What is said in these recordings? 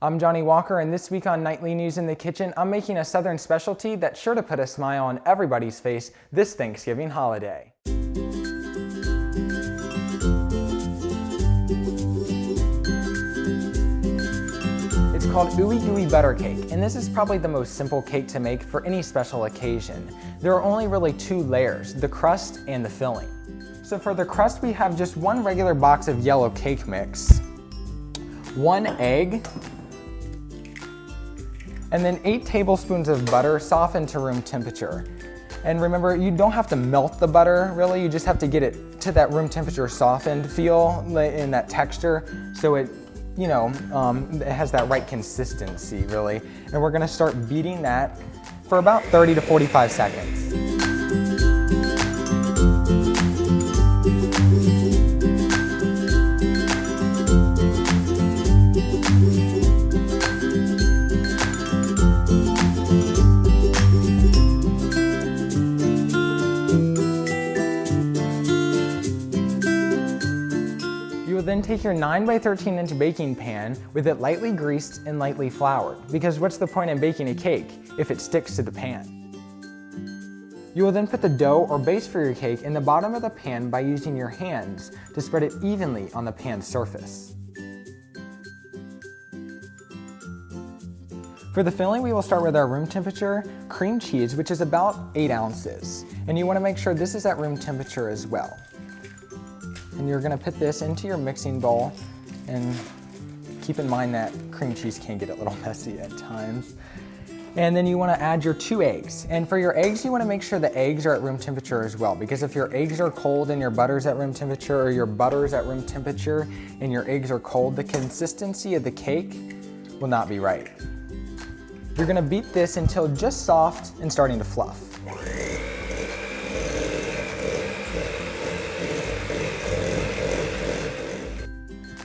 I'm Johnny Walker, and this week on Nightly News in the Kitchen, I'm making a Southern specialty that's sure to put a smile on everybody's face this Thanksgiving holiday. It's called Ooey Gooey Butter Cake, and this is probably the most simple cake to make for any special occasion. There are only really two layers, the crust and the filling. So for the crust, we have just one regular box of yellow cake mix, 1 egg, and then 8 tablespoons of butter softened to room temperature. And remember, you don't have to melt the butter, really, you just have to get it to that room temperature softened feel in that texture, so it it has that right consistency, really. And we're gonna start beating that for about 30 to 45 seconds. You will then take your 9 by 13 inch baking pan with it lightly greased and lightly floured, because what's the point in baking a cake if it sticks to the pan? You will then put the dough or base for your cake in the bottom of the pan by using your hands to spread it evenly on the pan surface. For the filling, we will start with our room temperature cream cheese, which is about 8 ounces. And you want to make sure this is at room temperature as well. And you're gonna put this into your mixing bowl, and keep in mind that cream cheese can get a little messy at times. And then you wanna add your 2 eggs. And for your eggs, you wanna make sure the eggs are at room temperature as well, because if your eggs are cold and your butter's at room temperature, or your butter's at room temperature and your eggs are cold, the consistency of the cake will not be right. You're gonna beat this until just soft and starting to fluff.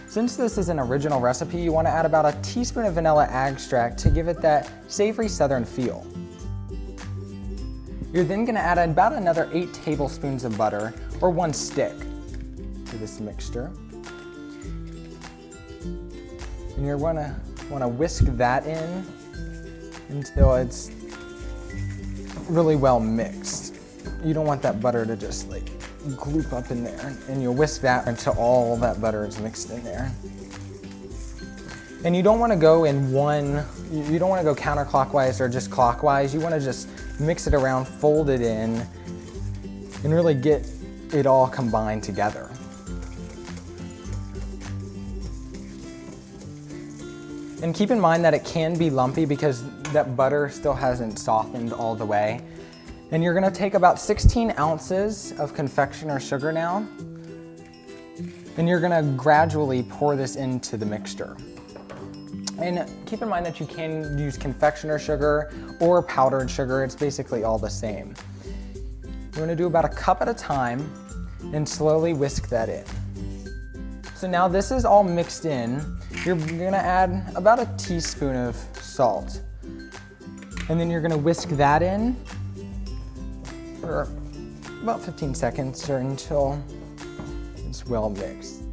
Since this is an original recipe, you want to add about a teaspoon of vanilla extract to give it that savory southern feel. You're then going to add about another 8 tablespoons of butter, or 1 stick, to this mixture. And you're going to want to whisk that in until it's really well mixed. You don't want that butter to just gloop up in there, and you'll whisk that until all that butter is mixed in there. And you don't want to go you don't want to go counterclockwise or just clockwise. You want to just mix it around, fold it in, and really get it all combined together. And keep in mind that it can be lumpy because that butter still hasn't softened all the way. And you're gonna take about 16 ounces of confectioner sugar now, and you're gonna gradually pour this into the mixture. And keep in mind that you can use confectioner sugar or powdered sugar, it's basically all the same. You're gonna do about a cup at a time and slowly whisk that in. So now this is all mixed in. You're gonna add about a teaspoon of salt. And then you're gonna whisk that in for about 15 seconds or until it's well mixed.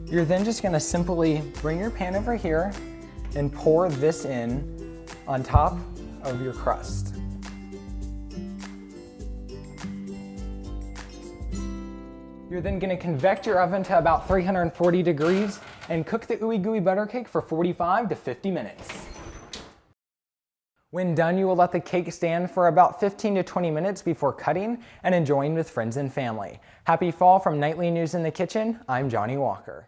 You're then just gonna simply bring your pan over here and pour this in on top of your crust. You're then gonna convect your oven to about 340 degrees and cook the Ooey Gooey Butter Cake for 45 to 50 minutes. When done, you will let the cake stand for about 15 to 20 minutes before cutting and enjoying with friends and family. Happy fall from Nightly News in the Kitchen. I'm Johnny Walker.